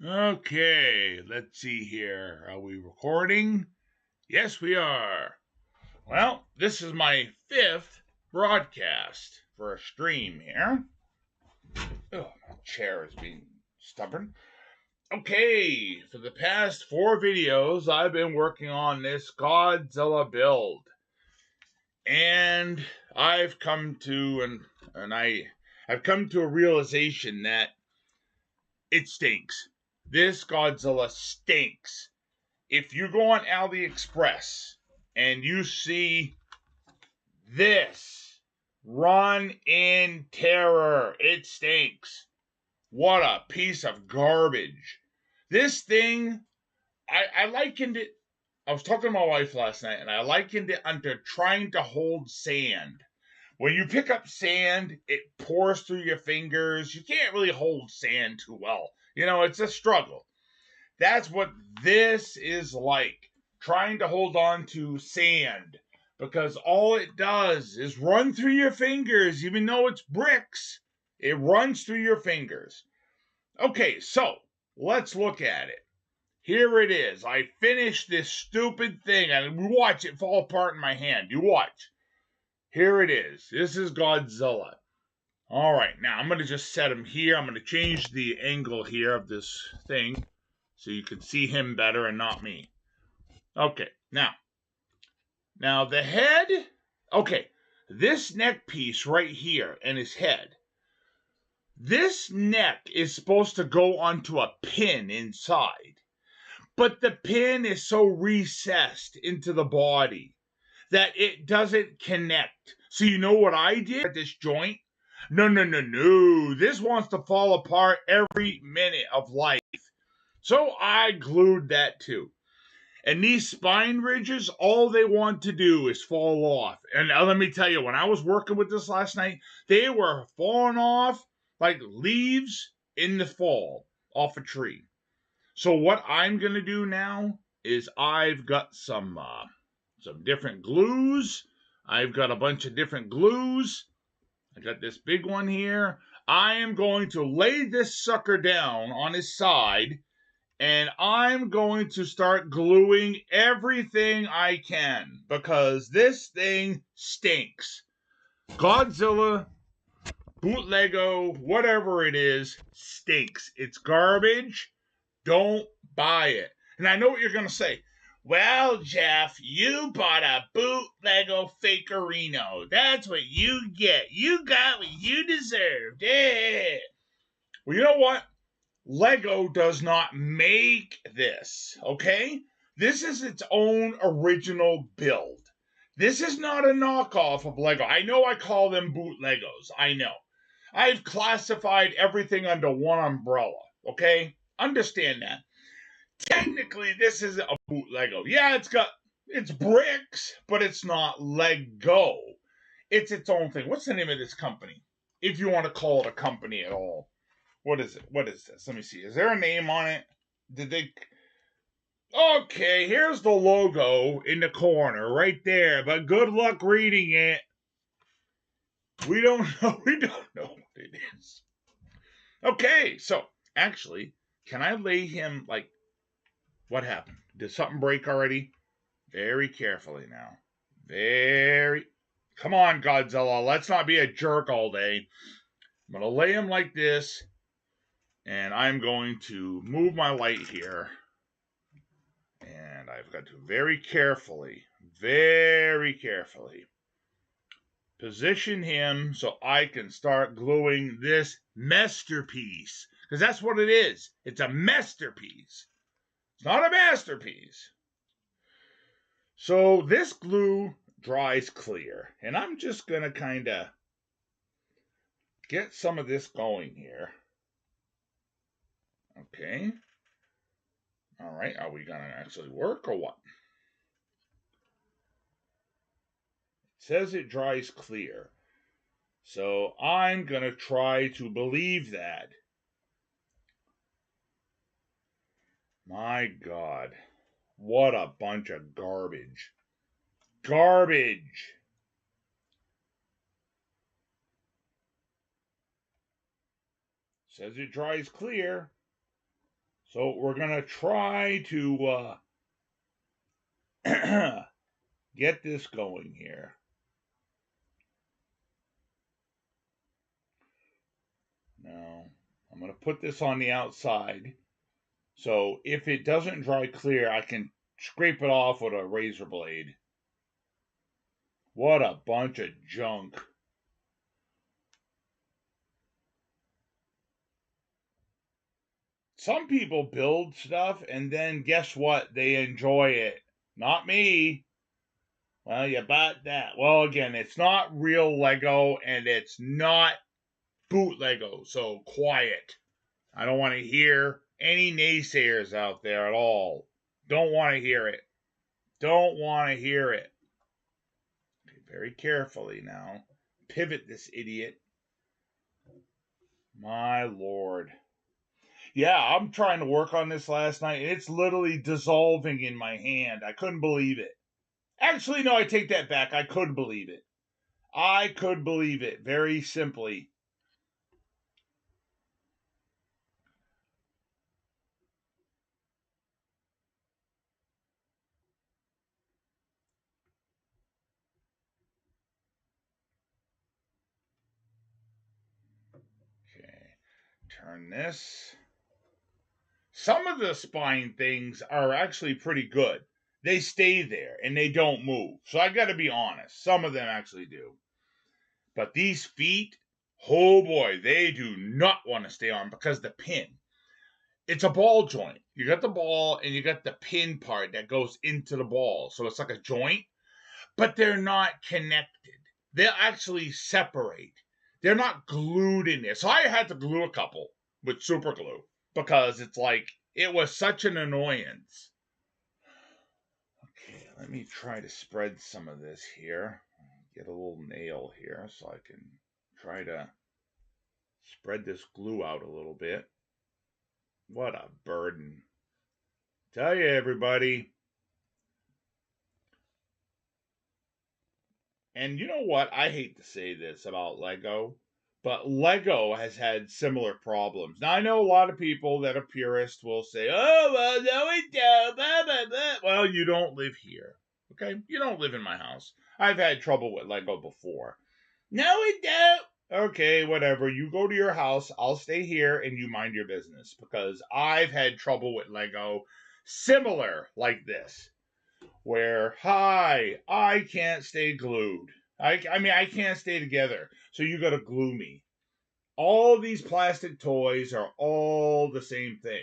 Okay, let's see here. Are we recording? Yes, we are. Well, this is my 5th broadcast for a stream here. Oh, my chair is being stubborn. Okay, for the past 4 videos, I've been working on this Godzilla build. And I've come to I've come to a realization that it stinks. This Godzilla stinks. If you go on AliExpress and you see this, run in terror. It stinks. What a piece of garbage. This thing, I likened it. I was talking to my wife last night, and I likened it unto trying to hold sand. When you pick up sand, it pours through your fingers. You can't really hold sand too well. You know, it's a struggle. That's what this is like, trying to hold on to sand, because all it does is run through your fingers, even though it's bricks. It runs through your fingers. Okay, so let's look at it. Here it is. I finished this stupid thing, and watch it fall apart in my hand. You watch. Here it is. This is Godzilla. All right, now I'm going to just set him here. I'm going to change the angle here of this thing so you can see him better and not me. Okay, now the head. Okay, this neck piece right here and his head. This neck is supposed to go onto a pin inside, but the pin is so recessed into the body that it doesn't connect. So you know what I did at this joint? No. This wants to fall apart every minute of life. So I glued that too. And these spine ridges, all they want to do is fall off. And let me tell you, when I was working with this last night, they were falling off like leaves in the fall off a tree. So what I'm going to do now is I've got some different glues. I've got a bunch of different glues. I got this big one here. I am going to lay this sucker down on his side, and I'm going to start gluing everything I can, because this thing stinks. Godzilla, Bootlego, whatever it is, stinks. It's garbage. Don't buy it. And I know what you're going to say. Well, Jeff, you bought a bootleggo fakerino. That's what you get. You got what you deserved. Yeah. Well, you know what? Lego does not make this, okay? This is its own original build. This is not a knockoff of Lego. I know I call them bootlegos. I know. I've classified everything under one umbrella, okay? Understand that. Technically, this is a bootleggo. Yeah, it's bricks, but it's not Lego. It's its own thing. What's the name of this company? If you want to call it a company at all. What is it? What is this? Let me see. Is there a name on it? Did they... Okay, here's the logo in the corner right there, but good luck reading it. We don't know what it is. Okay, so actually, can I lay him like... What happened? Did something break already? Very carefully now. Come on, Godzilla. Let's not be a jerk all day. I'm going to lay him like this. And I'm going to move my light here. And I've got to very carefully position him so I can start gluing this masterpiece. Because that's what it is. It's a masterpiece. It's not a masterpiece. So this glue dries clear. And I'm just going to kind of get some of this going here. Okay. All right. Are we going to actually work or what? It says it dries clear. So I'm going to try to believe that. My God. What a bunch of garbage. Garbage. Says it dries clear. So we're going to try to get this going here. Now, I'm going to put this on the outside. So if it doesn't dry clear, I can scrape it off with a razor blade. What a bunch of junk. Some people build stuff and then guess what? They enjoy it. Not me. Well, you bought that. Well, again, it's not real Lego and it's not boot Lego. So quiet. I don't want to hear any naysayers out there at all. Don't want to hear it. Don't want to hear it. Okay, very carefully now. Pivot this idiot. My lord. Yeah, I'm trying to work on this last night. It's literally dissolving in my hand. I couldn't believe it. Actually, no, I take that back. I could believe it. I could believe it, very simply. Okay, turn this. Some of the spine things are actually pretty good. They stay there and they don't move. So I got to be honest. Some of them actually do. But these feet, oh boy, they do not want to stay on because the pin. It's a ball joint. You got the ball and you got the pin part that goes into the ball. So it's like a joint, but they're not connected. They'll actually separate. They're not glued in there. So I had to glue a couple with super glue because it's like, it was such an annoyance. Okay, let me try to spread some of this here. Get a little nail here so I can try to spread this glue out a little bit. What a burden. Tell you, everybody. And you know what? I hate to say this about Lego, but Lego has had similar problems. Now, I know a lot of people that are purists will say, oh, well, no, it don't. Blah, blah, blah. Well, you don't live here. Okay? You don't live in my house. I've had trouble with Lego before. No, it don't. Okay, whatever. You go to your house. I'll stay here and you mind your business because I've had trouble with Lego similar like this where, hi, I can't stay glued. I mean, I can't stay together. So you got to glue me. All these plastic toys are all the same thing.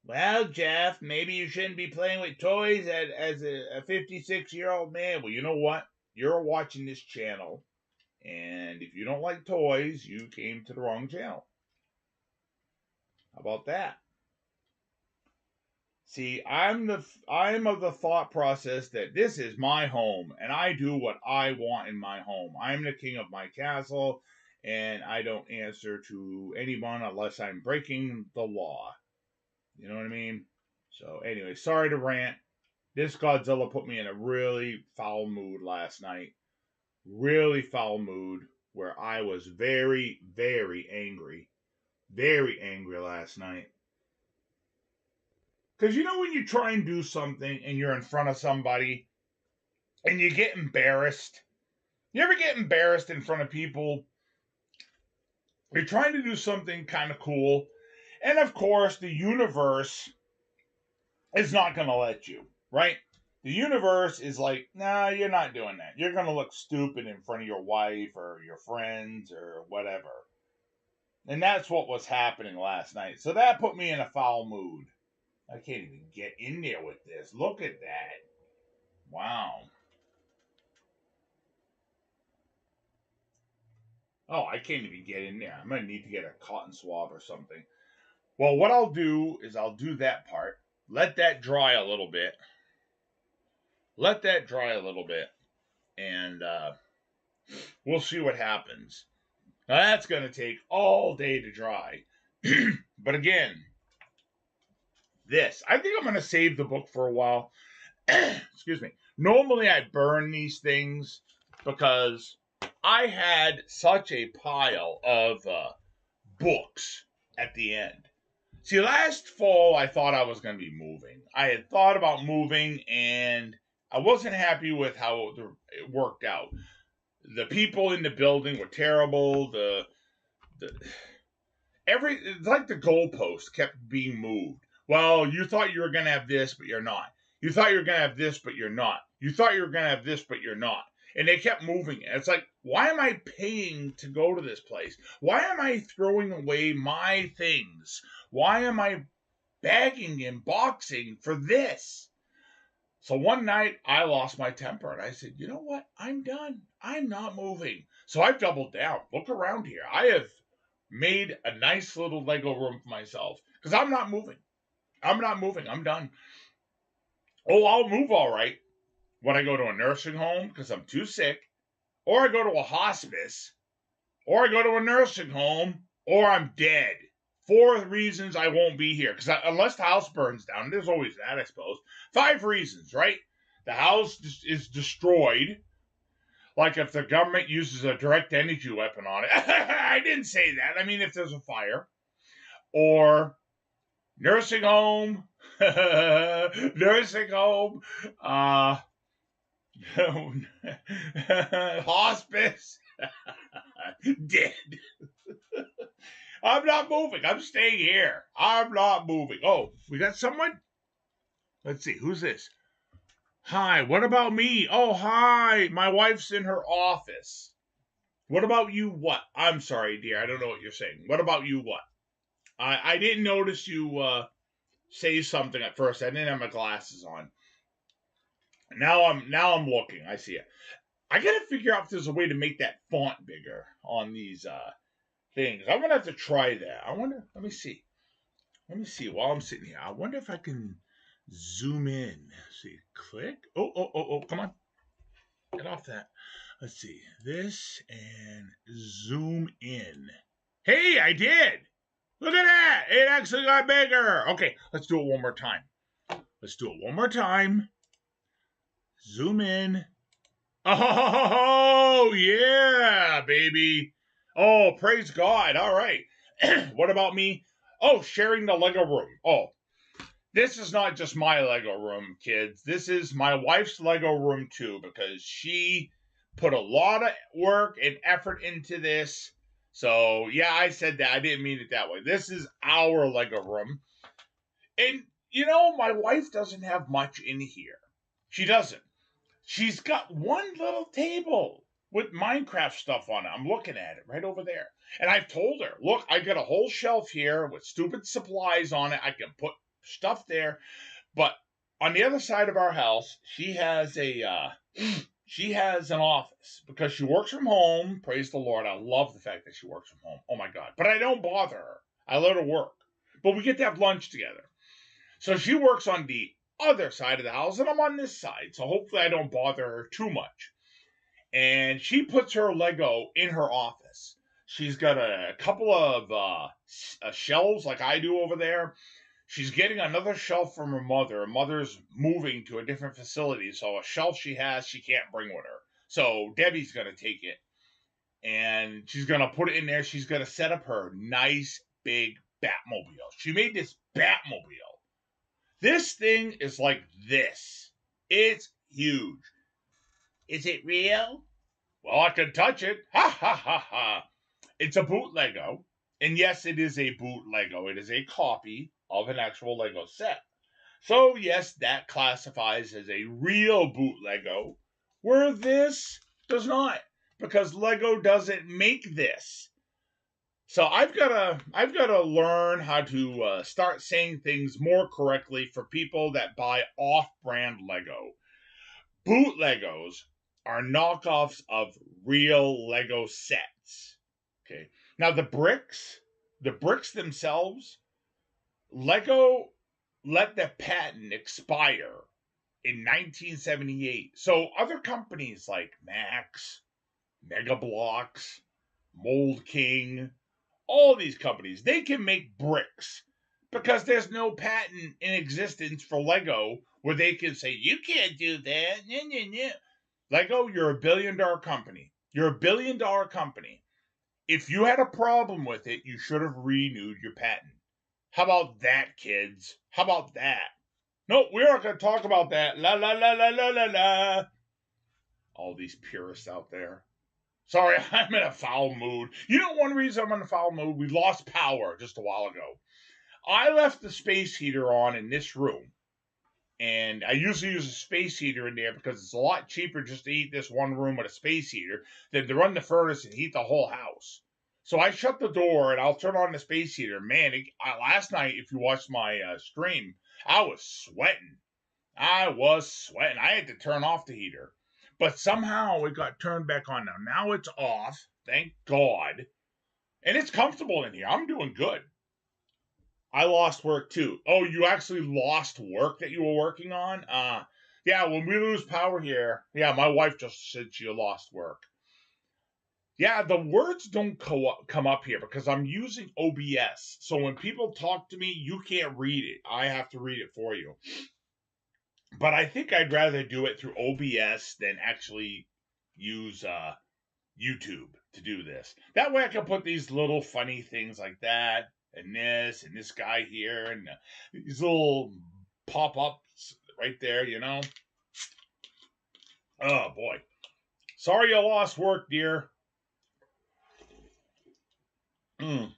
Well, Jeff, maybe you shouldn't be playing with toys as a 56-year-old man. Well, you know what? You're watching this channel. And if you don't like toys, you came to the wrong channel. How about that? See, I'm of the thought process that this is my home and I do what I want in my home. I'm the king of my castle and I don't answer to anyone unless I'm breaking the law. You know what I mean? So anyway, sorry to rant. This Godzilla put me in a really foul mood last night. Really foul mood where I was very, very angry. Very angry last night. Because you know when you try and do something and you're in front of somebody and you get embarrassed? You ever get embarrassed in front of people? You're trying to do something kind of cool. And of course, the universe is not going to let you, right? The universe is like, nah, you're not doing that. You're going to look stupid in front of your wife or your friends or whatever. And that's what was happening last night. So that put me in a foul mood. I can't even get in there with this. Look at that. Wow. Oh, I can't even get in there. I'm going to need to get a cotton swab or something. Well, what I'll do is I'll do that part. Let that dry a little bit. Let that dry a little bit. And we'll see what happens. Now, that's going to take all day to dry. But again, this. I think I'm going to save the book for a while. Excuse me. Normally, I burn these things because I had such a pile of books at the end. See, last fall I thought I was going to be moving. I had thought about moving, and I wasn't happy with how it worked out. The people in the building were terrible. The it's like the goalpost kept being moved. Well, you thought you were going to have this, but you're not. You thought you were going to have this, but you're not. You thought you were going to have this, but you're not. And they kept moving it. It's like, why am I paying to go to this place? Why am I throwing away my things? Why am I bagging and boxing for this? So one night I lost my temper and I said, you know what? I'm done. I'm not moving. So I've doubled down. Look around here. I have made a nice little Lego room for myself because I'm not moving. I'm not moving. I'm done. Oh, I'll move all right when I go to a nursing home because I'm too sick, or I go to a hospice, or I go to a nursing home, or I'm dead. 4 reasons I won't be here. Because unless the house burns down, there's always that, I suppose. 5 reasons, right? The house is destroyed. Like if the government uses a direct energy weapon on it. I didn't say that. I mean, if there's a fire. Or nursing home. Nursing home. Hospice. Dead. I'm not moving. I'm staying here. I'm not moving. Oh, we got someone? Let's see. Who's this? Hi, what about me? Oh, hi. My wife's in her office. What about you what? I'm sorry, dear. I don't know what you're saying. What about you what? I didn't notice you say something at first. I didn't have my glasses on. Now I'm looking. I see it. I gotta figure out if there's a way to make that font bigger on these things. I'm gonna have to try that. I wonder. Let me see. Let me see while I'm sitting here. I wonder if I can zoom in. See, click. Oh, come on. Get off that. Let's see. This and zoom in. Hey, I did. Look at that. It actually got bigger. Okay, let's do it one more time. Let's do it one more time. Zoom in. Oh, yeah, baby. Oh, praise God. All right. What about me? Oh, sharing the Lego room. Oh, this is not just my Lego room, kids. This is my wife's Lego room, too, because she put a lot of work and effort into this. So, yeah, I said that. I didn't mean it that way. This is our Lego room. And, you know, my wife doesn't have much in here. She doesn't. She's got one little table with Minecraft stuff on it. I'm looking at it right over there. And I've told her, look, I got a whole shelf here with stupid supplies on it. I can put stuff there. But on the other side of our house, she has an office because she works from home. Praise the Lord. I love the fact that she works from home. Oh my God. But I don't bother her. I let her work. But we get to have lunch together. So she works on the other side of the house, and I'm on this side, so hopefully I don't bother her too much. And she puts her Lego in her office. She's got a couple of shelves like I do over there. She's getting another shelf from her mother. Her mother's moving to a different facility, so a shelf she has, she can't bring with her. So Debbie's going to take it, and she's going to put it in there. She's going to set up her nice, big Batmobile. She made this Batmobile. This thing is like this. It's huge. Is it real? Well, I can touch it. Ha ha ha ha. It's a boot Lego. And yes, it is a boot Lego. It is a copy of an actual Lego set. So yes, that classifies as a real boot Lego, where this does not, because Lego doesn't make this. So I've got to learn how to start saying things more correctly for people that buy off-brand Lego. Boot Legos are knockoffs of real Lego sets. Okay. Now the bricks themselves, Lego let the patent expire in 1978. So other companies like Max, Mega Bloks, Mold King, all these companies, they can make bricks because there's no patent in existence for Lego where they can say, you can't do that. Nah, nah, nah. Lego, you're a $1 billion company. You're a $1 billion company. If you had a problem with it, you should have renewed your patent. How about that, kids? How about that? No, we aren't going to talk about that. La la la la la la la. All these purists out there. Sorry, I'm in a foul mood. You know one reason I'm in a foul mood? We lost power just a while ago. I left the space heater on in this room. And I usually use a space heater in there because it's a lot cheaper just to heat this one room with a space heater than to run the furnace and heat the whole house. So I shut the door and I'll turn on the space heater. Man, last night, if you watched my stream, I was sweating. I had to turn off the heater. But somehow it got turned back on now. Now it's off, thank God. And it's comfortable in here. I'm doing good. I lost work too. Oh, you actually lost work that you were working on? Yeah, when we lose power here, yeah, my wife just said she lost work. Yeah, the words don't come up here because I'm using OBS. So when people talk to me, you can't read it. I have to read it for you. But I think I'd rather do it through OBS than actually use YouTube to do this. That way I can put these little funny things like that and this guy here and these little pop-ups right there, you know. Oh boy. Sorry you lost work, dear. I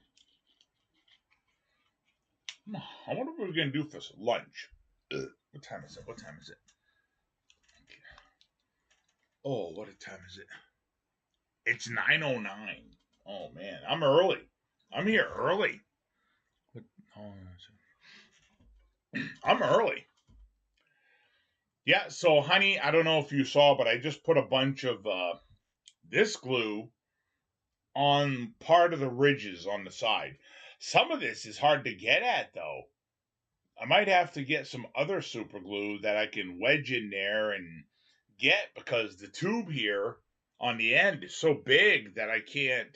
wonder what we're going to do for lunch. What time is it? What time is it? Oh, what time is it? It's 9:09. Oh man, I'm early. I'm here early. I'm early. Yeah, so honey, I don't know if you saw, but I just put a bunch of this glue on part of the ridges on the side. Some of this is hard to get at though. I might have to get some other super glue that I can wedge in there and get because the tube here on the end is so big that I can't.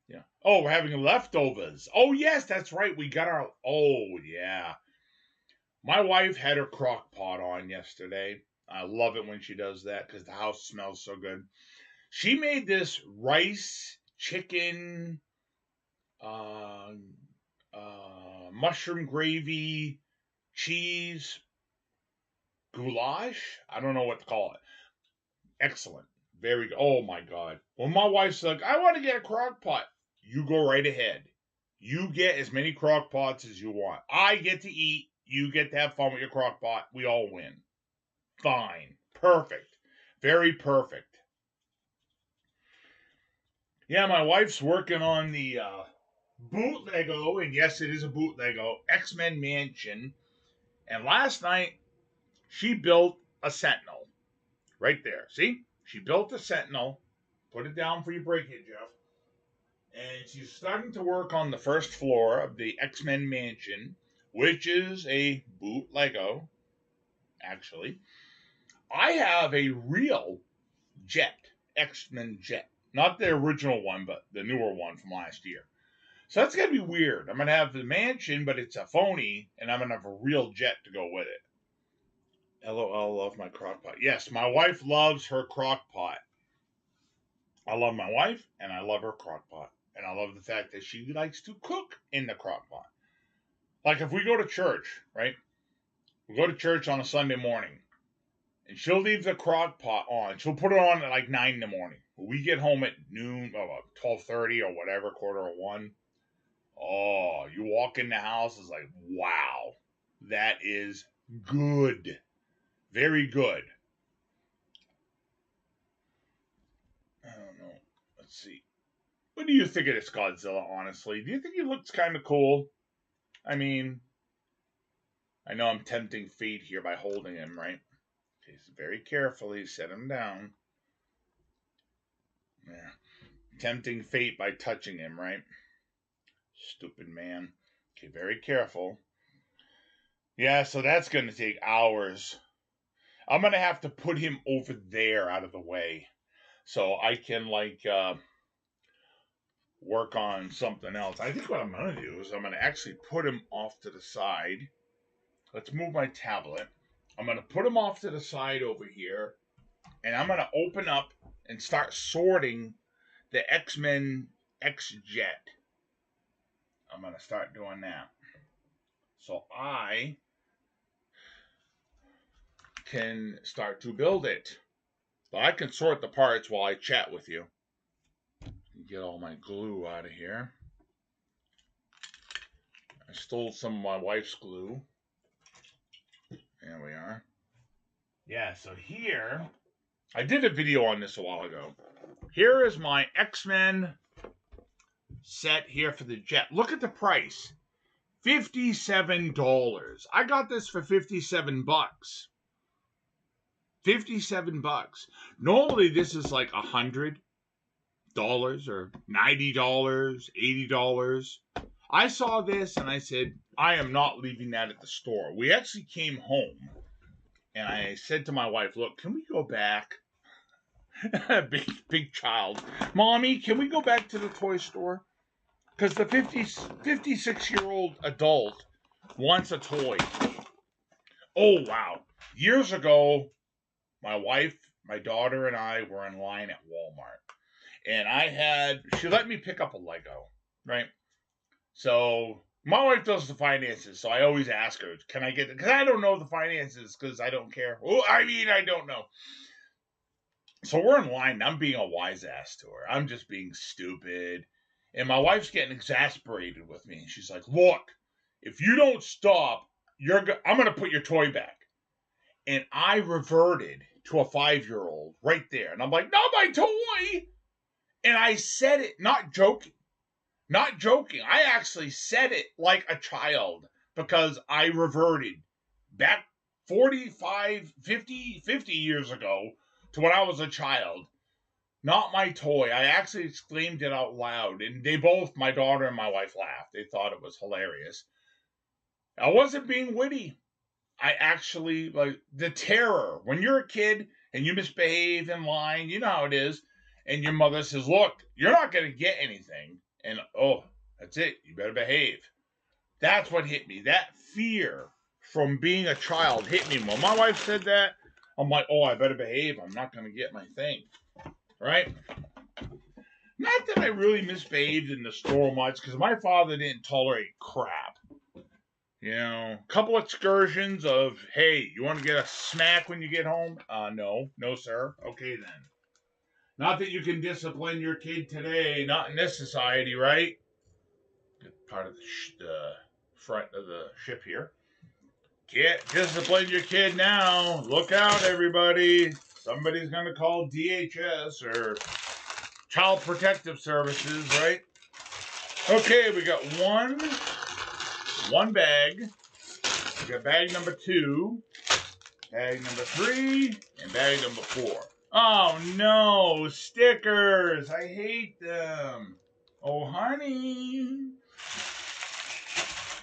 Yeah. Oh, we're having leftovers. Oh yes, that's right. We got our. Oh yeah. My wife had her crock pot on yesterday. I love it when she does that because the house smells so good. She made this rice, chicken, uh, mushroom gravy, cheese, goulash. I don't know what to call it. Excellent. Very good. Oh my God. When my wife's like, I want to get a crock pot, you go right ahead. You get as many crock pots as you want. I get to eat. You get to have fun with your crock pot. We all win. Fine. Perfect. Very perfect. Yeah, my wife's working on the bootleggo, and yes, it is a bootleggo, X-Men Mansion. And last night, she built a Sentinel. Right there. See? She built a Sentinel. Put it down for your break it, Jeff. And she's starting to work on the first floor of the X-Men Mansion, which is a bootleggo, actually. I have a real jet, X-Men jet. Not the original one, but the newer one from last year. So that's going to be weird. I'm going to have the mansion, but it's a phony, and I'm going to have a real jet to go with it. LOL, love my crock pot. Yes, my wife loves her crock pot. I love my wife, and I love her crock pot. And I love the fact that she likes to cook in the crock pot. Like if we go to church, right? We go to church on a Sunday morning, and she'll leave the crock pot on. She'll put it on at like 9 in the morning. We get home at noon, 12:30 or whatever, quarter of 1. Oh, you walk in the house, it's like, wow, that is good. Very good. I don't know. Let's see. What do you think of this Godzilla, honestly? Do you think he looks kind of cool? I mean, I know I'm tempting fate here by holding him, right? Okay, so very carefully set him down. Yeah. Tempting fate by touching him, right? Stupid man. Okay, very careful. Yeah, so that's going to take hours. I'm going to have to put him over there out of the way so I can, work on something else. I think what I'm going to do is I'm going to actually put him off to the side. Let's move my tablet. I'm going to put him off to the side over here, and I'm going to open up and start sorting the X-Men X-Jet. I'm going to start doing that. So I can start to build it. But I can sort the parts while I chat with you. Get all my glue out of here. I stole some of my wife's glue. There we are. Yeah, so here, I did a video on this a while ago. Here is my X-Men set here for the jet. Look at the price. $57. I got this for 57 bucks. 57 bucks. Normally this is like $100 or $90, $80. I saw this and I said, I am not leaving that at the store. We actually came home and I said to my wife, look, can we go back? big child. Mommy, can we go back to the toy store? Because the 56-year-old adult wants a toy. Oh, wow. Years ago, my wife, my daughter, and I were in line at Walmart. And she let me pick up a Lego, right? So my wife does the finances, so I always ask her, can I get it? Because I don't know the finances, because I don't care. Well, I don't know. So we're in line, and I'm being a wise ass to her. I'm just being stupid. And my wife's getting exasperated with me. And she's like, look, if you don't stop, I'm going to put your toy back. And I reverted to a 5-year-old right there. And I'm like, not my toy. And I said it, not joking. Not joking. I actually said it like a child because I reverted back 45, 50 years ago to when I was a child. Not my toy. I actually exclaimed it out loud. And they both, my daughter and my wife, laughed. They thought it was hilarious. I wasn't being witty. I actually, like, the terror. When you're a kid and you misbehave in line, you know how it is. And your mother says, look, you're not going to get anything. And, oh, that's it. You better behave. That's what hit me. That fear from being a child hit me. When my wife said that, I'm like, oh, I better behave. I'm not going to get my thing. Right? Not that I really misbehaved in the store much, because my father didn't tolerate crap. You know, a couple excursions of, hey, you want to get a smack when you get home? No, sir. Okay, then. Not that you can discipline your kid today, not in this society, right? Part of the front of the ship here. Can't discipline your kid now. Look out, everybody. Somebody's going to call DHS or Child Protective Services, right? Okay, we got one bag. We got bag number 2, bag number 3, and bag number 4. Oh no, stickers! I hate them. Oh honey.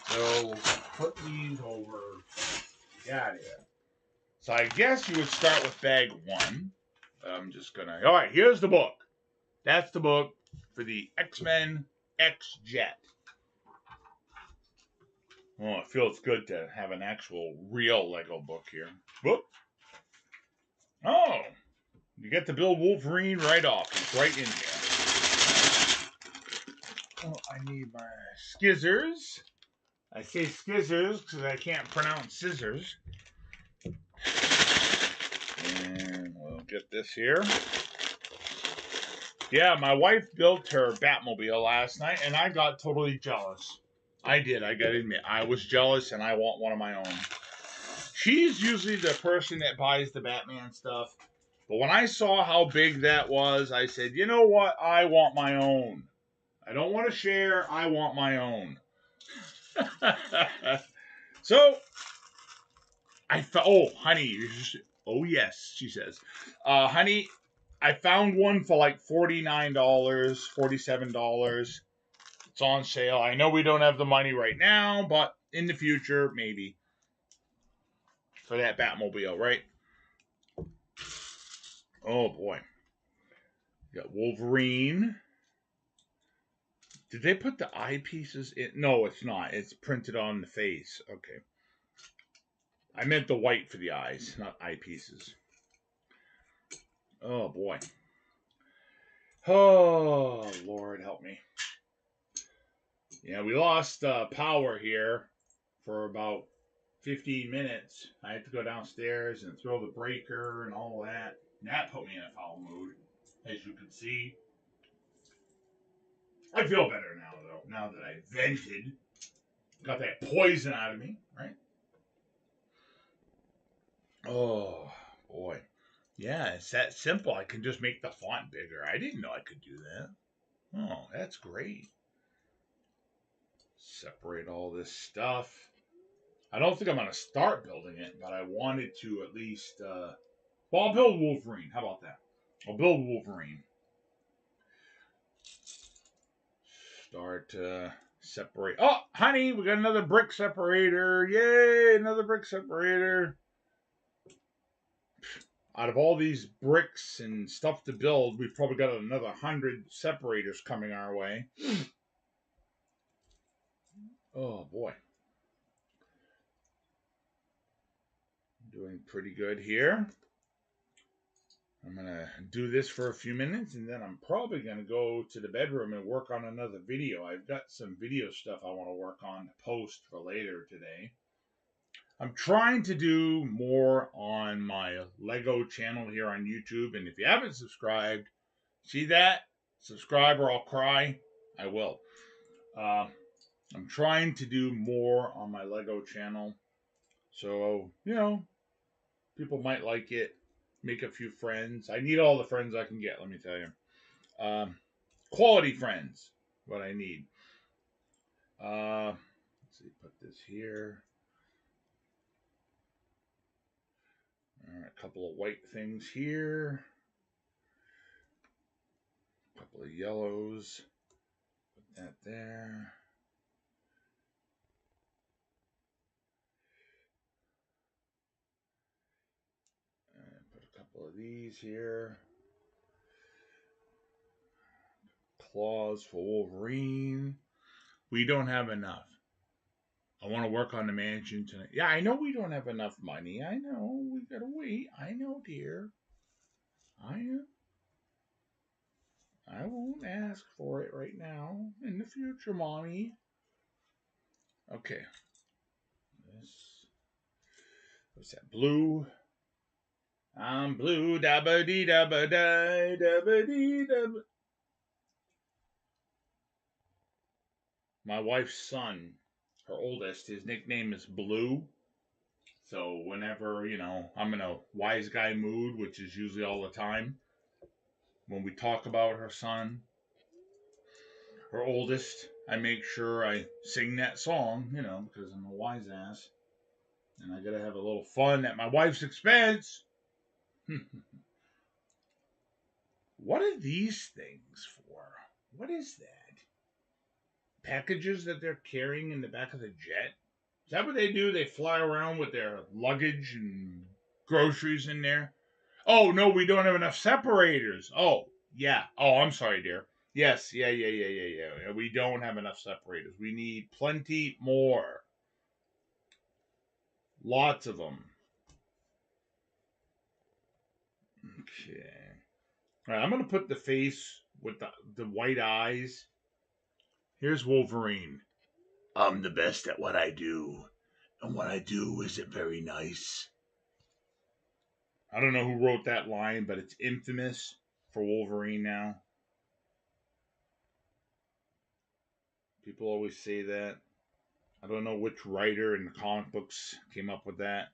So put these over. Got it. So I guess you would start with bag 1. I'm just gonna. All right, here's the book. That's the book for the X-Men X-Jet. Oh, it feels good to have an actual real Lego book here. Whoop. Oh, you get to build Wolverine right off. It's right in here. Oh, I need my skizzers. I say skizzers because I can't pronounce scissors. And we'll get this here. Yeah, my wife built her Batmobile last night, and I got totally jealous. I did, I gotta admit. I was jealous, and I want one of my own. She's usually the person that buys the Batman stuff. But when I saw how big that was, I said, you know what? I want my own. I don't want to share. I want my own. So, oh, honey. Oh, yes, she says. Honey, I found one for like $49, $47. It's on sale. I know we don't have the money right now, but in the future, maybe. For that Batmobile, right? Oh, boy. You got Wolverine. Did they put the eyepieces in? No, it's not. It's printed on the face. Okay. I meant the white for the eyes, not eyepieces. Oh, boy. Oh, Lord, help me. Yeah, we lost power here for about 15 minutes. I had to go downstairs and throw the breaker and all that. And that put me in a foul mood, as you can see. I feel better now, though, now that I vented. Got that poison out of me, right? Oh, boy. Yeah, it's that simple. I can just make the font bigger. I didn't know I could do that. Oh, that's great. Separate all this stuff. I don't think I'm going to start building it, but I wanted to at least. Well, I'll build Wolverine. How about that? I'll build Wolverine. Start separate. Oh, honey, we got another brick separator. Yay, another brick separator. Out of all these bricks and stuff to build, we've probably got another 100 separators coming our way. Oh, boy. Doing pretty good here. I'm going to do this for a few minutes, and then I'm probably going to go to the bedroom and work on another video. I've got some video stuff I want to work on to post for later today. I'm trying to do more on my Lego channel here on YouTube, and if you haven't subscribed, see that? Subscribe or I'll cry. I will. I'm trying to do more on my Lego channel, so, you know, people might like it. Make a few friends. I need all the friends I can get, let me tell you. Quality friends, what I need. Let's see, put this here. All right, a couple of white things here. A couple of yellows. Put that there. And put a couple of these here. Claws for Wolverine. We don't have enough. I want to work on the mansion tonight. Yeah, I know we don't have enough money. I know. We gotta wait. I know, dear. I know. I won't ask for it right now. In the future, Mommy. Okay. This. What's that? Blue. I'm blue. Dabba dee dabba die. Dabba dee dabba. My wife's son, her oldest, his nickname is Blue. So whenever, you know, I'm in a wise guy mood, which is usually all the time, when we talk about her son, her oldest, I make sure I sing that song, you know, because I'm a wise ass. And I gotta have a little fun at my wife's expense. What are these things for? What is that? Packages that they're carrying in the back of the jet? Is that what they do? They fly around with their luggage and groceries in there? Oh, no, we don't have enough separators. Oh, yeah. Oh, I'm sorry, dear. Yes, yeah. We don't have enough separators. We need plenty more. Lots of them. Okay. All right, I'm going to put the face with the white eyes. Here's Wolverine. I'm the best at what I do. And what I do isn't very nice. I don't know who wrote that line, but it's infamous for Wolverine now. People always say that. I don't know which writer in the comic books came up with that.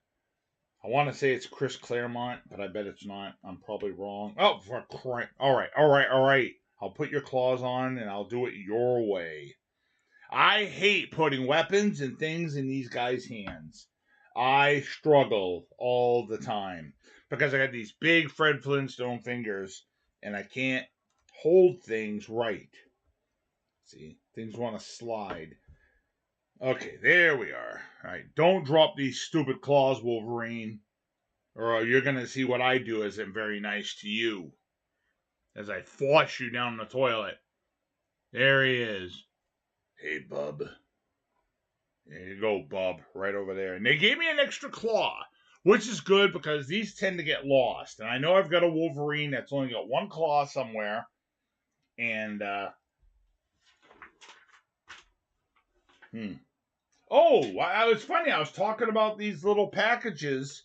I want to say it's Chris Claremont, but I bet it's not. I'm probably wrong. Oh, for crying. All right. I'll put your claws on and I'll do it your way. I hate putting weapons and things in these guys' hands. I struggle all the time because I got these big Fred Flintstone fingers and I can't hold things right. See, things want to slide. Okay, there we are. All right, don't drop these stupid claws, Wolverine, or you're going to see what I do isn't very nice to you as I flush you down the toilet. There he is. Hey, bub. There you go, bub, right over there. And they gave me an extra claw, which is good because these tend to get lost. And I know I've got a Wolverine that's only got one claw somewhere. And Hmm. Oh, it's funny. I was talking about these little packages.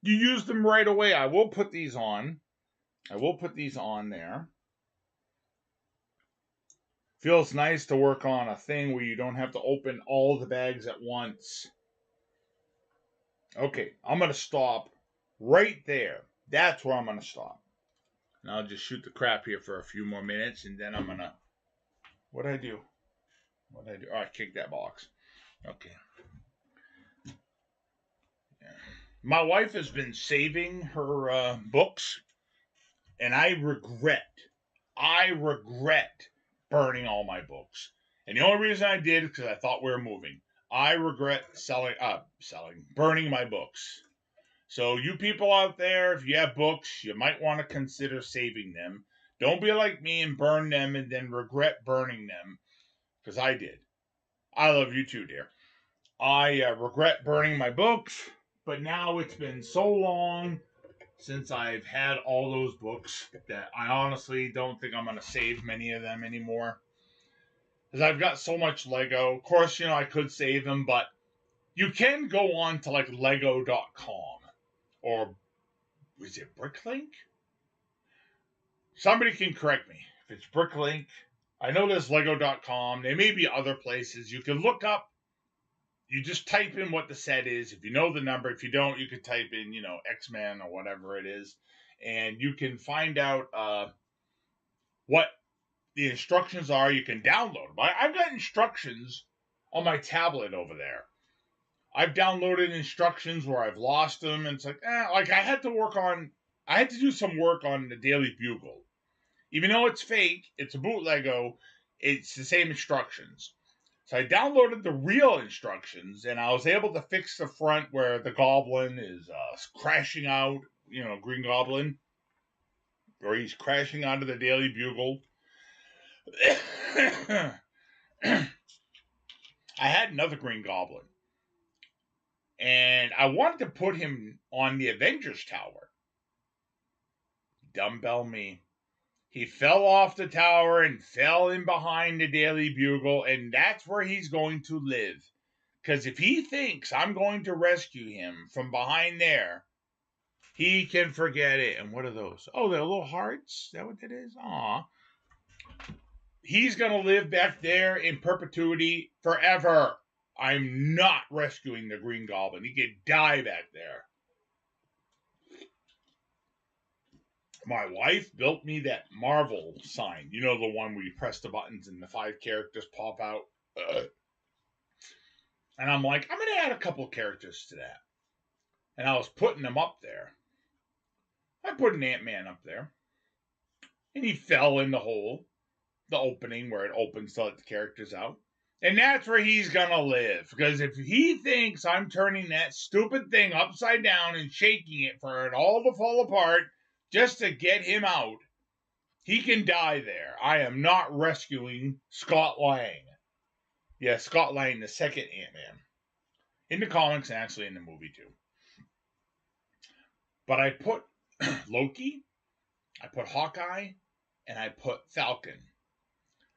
You use them right away. I will put these on. I will put these on there. Feels nice to work on a thing where you don't have to open all the bags at once. Okay, I'm going to stop right there. That's where I'm going to stop. And I'll just shoot the crap here for a few more minutes, and then I'm going to... What'd I do? Oh, I kicked that box. Okay. Yeah. My wife has been saving her books, and I regret burning all my books. And the only reason I did is because I thought we were moving. I regret burning my books. So you people out there, if you have books, you might want to consider saving them. Don't be like me and burn them and then regret burning them, because I did. I love you too, dear. I regret burning my books, but now it's been so long since I've had all those books that I honestly don't think I'm going to save many of them anymore. Because I've got so much Lego. Of course, I could save them, but you can go on to like Lego.com or is it Bricklink? Somebody can correct me if it's Bricklink. I know there's Lego.com. There may be other places. You can look up. You just type in what the set is. If you know the number, if you don't, you could type in, X-Men or whatever it is. And you can find out what the instructions are. You can download them. I've got instructions on my tablet over there. I've downloaded instructions where I've lost them, and it's like I had to do some work on the Daily Bugle. Even though it's fake, it's a bootleggo, it's the same instructions. So I downloaded the real instructions, and I was able to fix the front where the Goblin is crashing out, Green Goblin, or he's crashing out of the Daily Bugle. I had another Green Goblin, and I wanted to put him on the Avengers Tower. Dumbbell me. He fell off the tower and fell in behind the Daily Bugle, and that's where he's going to live. Because if he thinks I'm going to rescue him from behind there, he can forget it. And what are those? Oh, they're little hearts? Is that what that is? Aw. He's going to live back there in perpetuity forever. I'm not rescuing the Green Goblin. He could die back there. My wife built me that Marvel sign. You know, the one where you press the buttons and the 5 characters pop out. And I'm like, I'm going to add a couple characters to that. And I was putting them up there. I put an Ant-Man up there. And he fell in the hole. The opening where it opens to let the characters out. And that's where he's going to live. Because if he thinks I'm turning that stupid thing upside down and shaking it for it all to fall apart just to get him out, he can die there. I am not rescuing Scott Lang. Yeah, Scott Lang, the second Ant-Man. In the comics and actually in the movie too. But I put Loki, I put Hawkeye, and I put Falcon.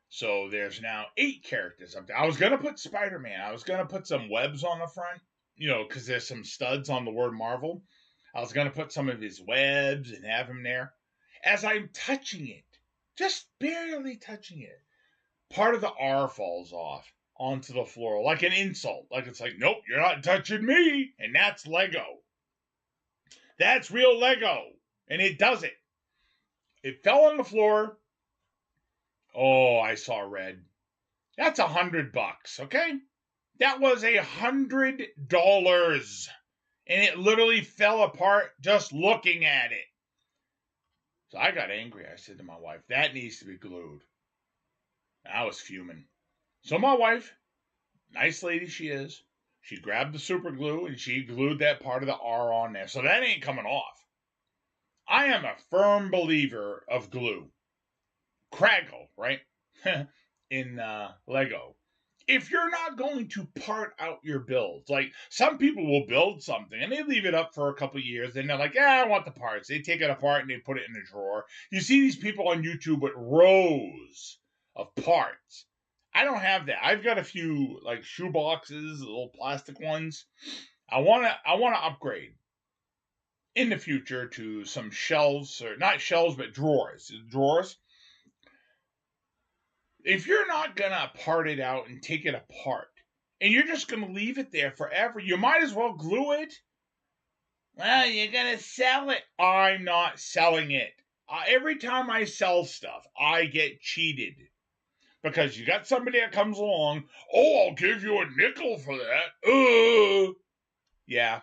So there's now 8 characters up there. I was going to put Spider-Man. I was going to put some webs on the front, because there's some studs on the word Marvel. I was going to put some of his webs and have him there. As I'm touching it, just barely touching it, part of the R falls off onto the floor like an insult. Like it's like, nope, you're not touching me. And that's Lego. That's real Lego. And it does it. It fell on the floor. Oh, I saw red. That's $100, okay? That was $100. And it literally fell apart just looking at it. So I got angry. I said to my wife, that needs to be glued. And I was fuming. So my wife, nice lady she is, she grabbed the super glue and she glued that part of the R on there. So that ain't coming off. I am a firm believer of glue. Craggle, right? In Lego. If you're not going to part out your builds, like some people will build something and they leave it up for a couple years and they're like, I want the parts. They take it apart and they put it in a drawer. You see these people on YouTube with rows of parts. I don't have that. I've got a few like shoe boxes, little plastic ones. I wanna upgrade in the future to some shelves, or not shelves, but drawers. Drawers. If you're not gonna part it out and take it apart, and you're just gonna leave it there forever, you might as well glue it. Well, you're gonna sell it. I'm not selling it. Every time I sell stuff, I get cheated. Because you got somebody that comes along, oh, I'll give you a nickel for that. Yeah.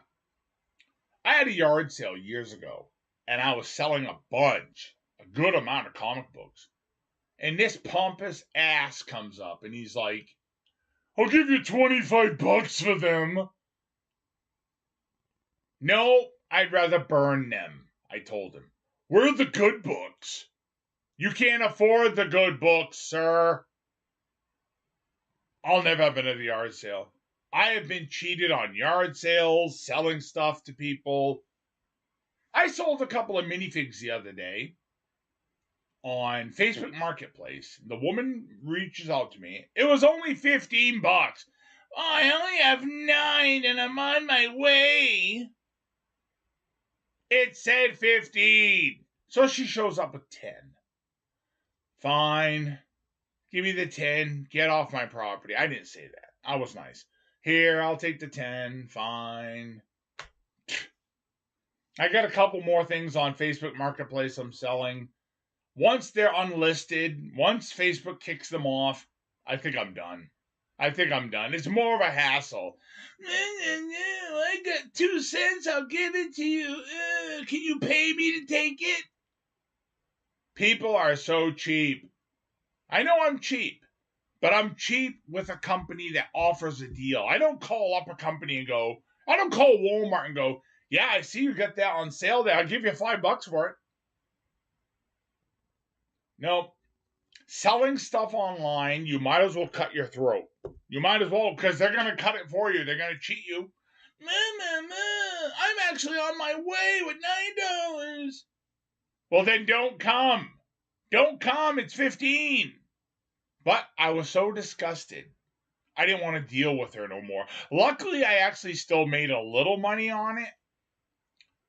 I had a yard sale years ago, and I was selling a good amount of comic books. And this pompous ass comes up, and he's like, I'll give you $25 for them. No, I'd rather burn them, I told him. We're the good books. You can't afford the good books, sir. I'll never have been at a yard sale. I have been cheated on yard sales, selling stuff to people. I sold a couple of minifigs the other day on Facebook Marketplace. The woman reaches out to me. It was only $15. Oh, I only have 9 and I'm on my way. It said 15. So she shows up with 10. Fine. Give me the 10. Get off my property. I didn't say that. I was nice. Here, I'll take the 10. Fine. I got a couple more things on Facebook Marketplace I'm selling. Once they're unlisted, once Facebook kicks them off, I think I'm done. It's more of a hassle. I got 2 cents. I'll give it to you. Can you pay me to take it? People are so cheap. I know I'm cheap, but I'm cheap with a company that offers a deal. I don't call up a company and go, I don't call Walmart and go, yeah, I see you got that on sale there. I'll give you $5 for it. No. Selling stuff online, you might as well cut your throat. You might as well, because they're going to cut it for you. They're going to cheat you. I'm actually on my way with $9. Well, then don't come. Don't come. It's 15. But I was so disgusted. I didn't want to deal with her no more. Luckily, I actually still made a little money on it.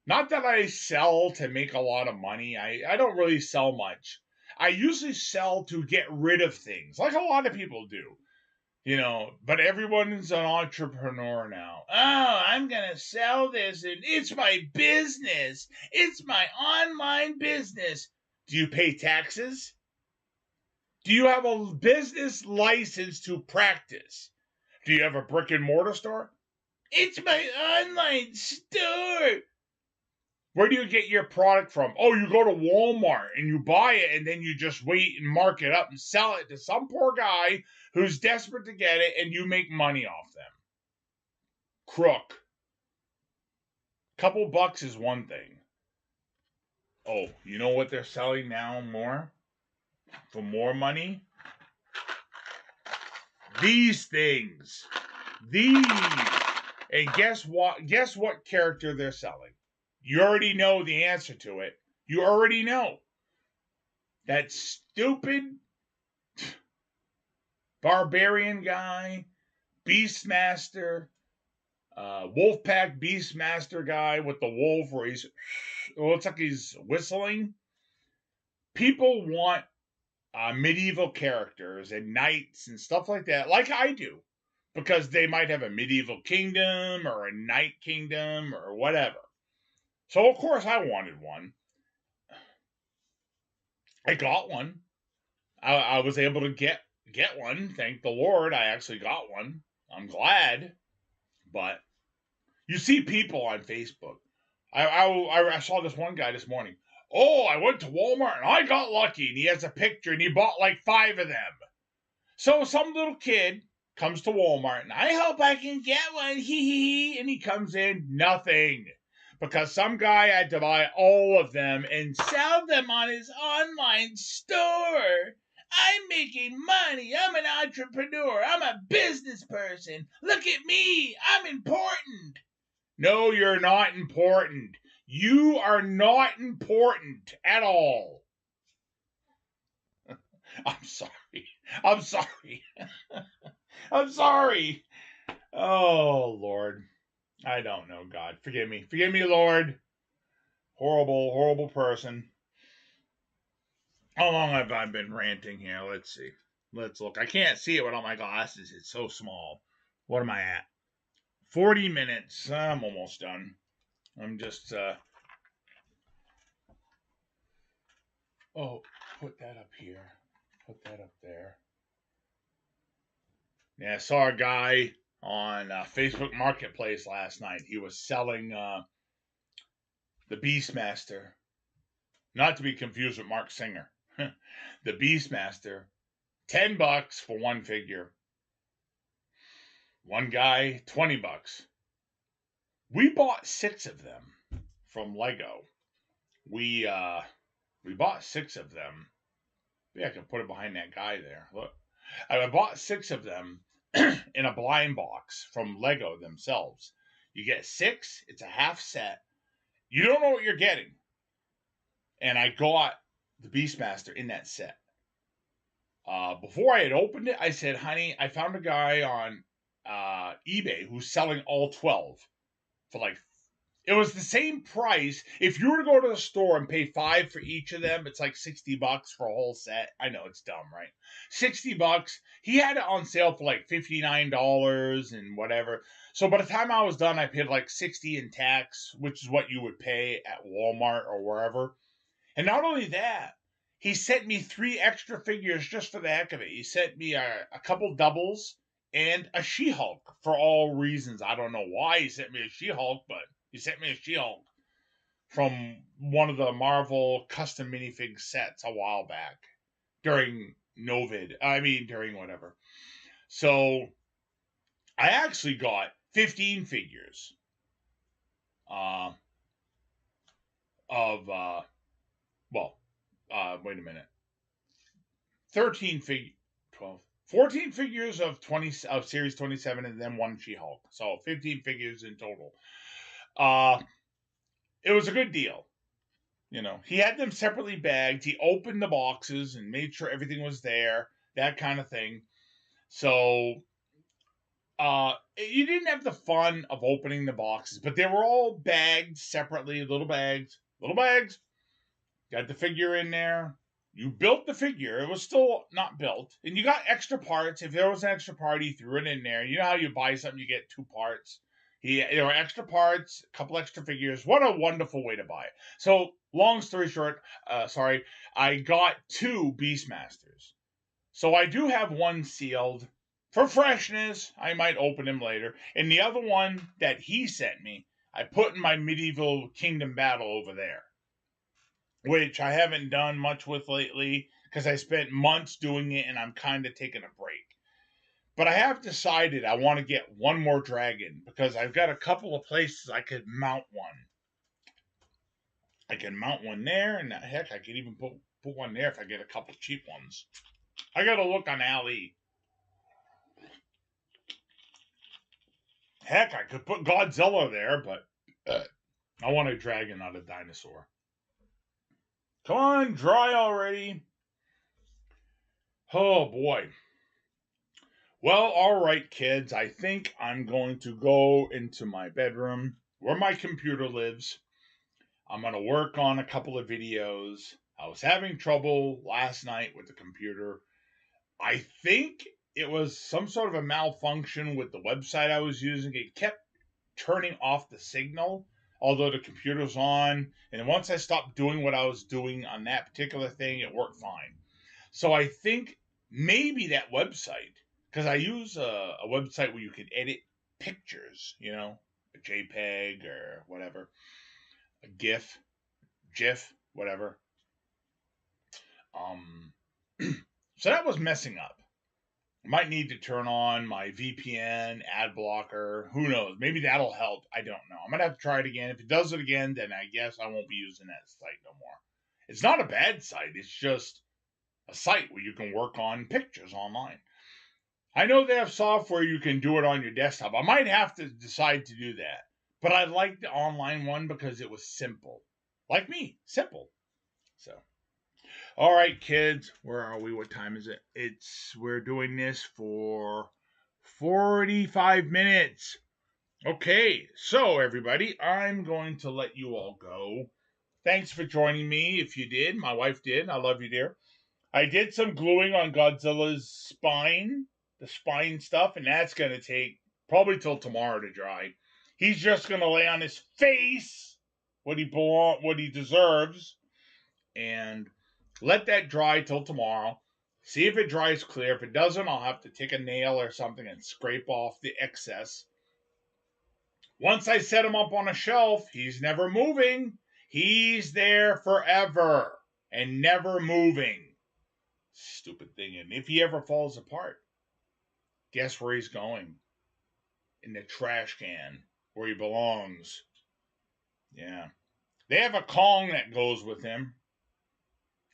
Not that I sell to make a lot of money. I don't really sell much. I usually sell to get rid of things, like a lot of people do. You know, but everyone's an entrepreneur now. Oh, I'm going to sell this, and it's my business. It's my online business. Do you pay taxes? Do you have a business license to practice? Do you have a brick and mortar store? It's my online store. Where do you get your product from? Oh, you go to Walmart and you buy it, and then you just wait and mark it up and sell it to some poor guy who's desperate to get it, and you make money off them. Crook. Couple bucks is one thing. Oh, you know what they're selling now more? For more money? These things. These. And guess what? Guess what character they're selling? You already know the answer to it. You already know. That stupid barbarian guy, Beastmaster, Wolfpack Beastmaster guy with the wolf where he's, it looks like he's whistling. People want medieval characters and knights and stuff like that, like I do, because they might have a medieval kingdom or a knight kingdom or whatever. So, of course, I wanted one. I got one. I was able to get one. Thank the Lord, I actually got one. I'm glad. But you see people on Facebook. I saw this one guy this morning. Oh, I went to Walmart and I got lucky. And he has a picture and he bought like 5 of them. So some little kid comes to Walmart and I hope I can get one. Hee. And he comes in, nothing. Because some guy had to buy all of them and sell them on his online store. I'm making money. I'm an entrepreneur. I'm a business person. Look at me. I'm important. No, you're not important. You are not important at all. I'm sorry. I'm sorry. Oh, Lord. I don't know, God. Forgive me. Forgive me, Lord. Horrible, horrible person. How long have I been ranting here? Let's see. Let's look. I can't see it without my glasses. It's so small. What am I at? 40 minutes. I'm almost done. I'm just, oh, put that up here. Put that up there. Yeah, I saw a guy on Facebook Marketplace last night. He was selling the Beastmaster, not to be confused with Mark Singer. The Beastmaster, $10 for one figure. One guy, $20. We bought 6 of them from Lego. We bought 6 of them. Maybe I can put it behind that guy there. Look, I bought 6 of them in a blind box from Lego themselves. You get 6. It's a half set. You don't know what you're getting. And I got the Beastmaster in that set. Before I had opened it, I said, honey, I found a guy on eBay who's selling all 12 for like, it was the same price. If you were to go to the store and pay 5 for each of them, it's like $60 for a whole set. I know it's dumb, right? $60. He had it on sale for like $59 and whatever. So by the time I was done, I paid like $60 in tax, which is what you would pay at Walmart or wherever. And not only that, he sent me 3 extra figures just for the heck of it. He sent me a couple doubles and a She-Hulk for all reasons. I don't know why he sent me a She-Hulk, but he sent me a She-Hulk from one of the Marvel custom minifig sets a while back during during whatever. So I actually got 15 figures of wait a minute. 13 figures, 12, 14 figures of 20 of series 27 and then one She-Hulk. So 15 figures in total. It was a good deal. You know, he had them separately bagged. He opened the boxes and made sure everything was there, that kind of thing. So you didn't have the fun of opening the boxes, but they were all bagged separately, little bags, little bags. Got the figure in there. You built the figure. It was still not built. And you got extra parts. If there was an extra part, he threw it in there. You know how you buy something, you get 2 parts. There were extra parts, a couple extra figures. What a wonderful way to buy it. So, long story short, I got 2 Beastmasters. So I do have one sealed. For freshness, I might open him later. And the other one that he sent me, I put in my medieval kingdom battle over there, which I haven't done much with lately because I spent months doing it and I'm kind of taking a break. But I have decided I want to get one more dragon because I've got a couple of places I could mount one. I can mount one there, and heck, I could even put one there if I get a couple cheap ones. I got to look on Ali. Heck, I could put Godzilla there, but I want a dragon, not a dinosaur. Come on, dry already. Oh boy. Well, all right, kids. I think I'm going to go into my bedroom where my computer lives. I'm going to work on a couple of videos. I was having trouble last night with the computer. I think it was some sort of a malfunction with the website I was using. It kept turning off the signal, although the computer's on. And once I stopped doing what I was doing on that particular thing, it worked fine. So I think maybe that website, because I use a website where you can edit pictures, you know, a JPEG or whatever, a GIF, whatever. So that was messing up. I might need to turn on my VPN, ad blocker. Who knows? Maybe that'll help. I don't know. I'm going to have to try it again. If it does it again, then I guess I won't be using that site no more. It's not a bad site. It's just a site where you can work on pictures online. I know they have software you can do it on your desktop. I might have to decide to do that. But I like the online one because it was simple. Like me, simple. So, all right, kids, where are we? What time is it? We're doing this for 45 minutes. Okay, so everybody, I'm going to let you all go. Thanks for joining me. If you did, my wife did. I love you, dear. I did some gluing on Godzilla's spine, the spine stuff, and that's going to take probably till tomorrow to dry. He's just going to lay on his face what he deserves, and let that dry till tomorrow. See if it dries clear. If it doesn't, I'll have to take a nail or something and scrape off the excess. Once I set him up on a shelf, he's never moving. He's there forever and never moving. Stupid thing. And if he ever falls apart, guess where he's going? In the trash can, where he belongs. Yeah. They have a Kong that goes with him.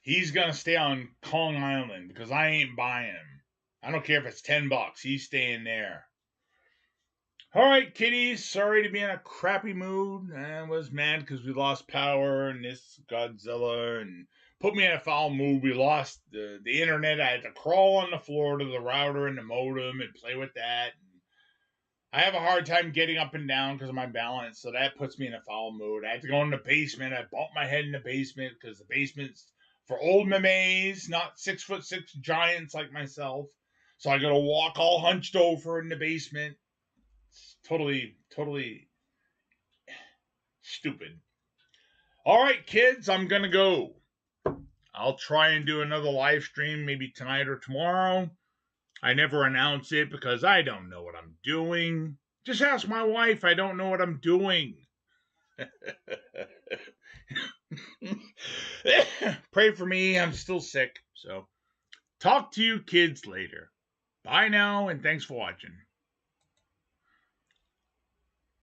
He's going to stay on Kong Island because I ain't buying him. I don't care if it's $10. He's staying there. All right, kiddies. Sorry to be in a crappy mood. I was mad because we lost power and this Godzilla and put me in a foul mood. We lost the internet. I had to crawl on the floor to the router and the modem and play with that. I have a hard time getting up and down because of my balance, so that puts me in a foul mood. I had to go in the basement. I bumped my head in the basement because the basement's for old memes, not 6'6" giants like myself. So I got to walk all hunched over in the basement. It's totally stupid. All right, kids, I'm going to go. I'll try and do another live stream maybe tonight or tomorrow. I never announce it because I don't know what I'm doing. Just ask my wife. I don't know what I'm doing. Pray for me. I'm still sick. So talk to you kids later. Bye now, and thanks for watching.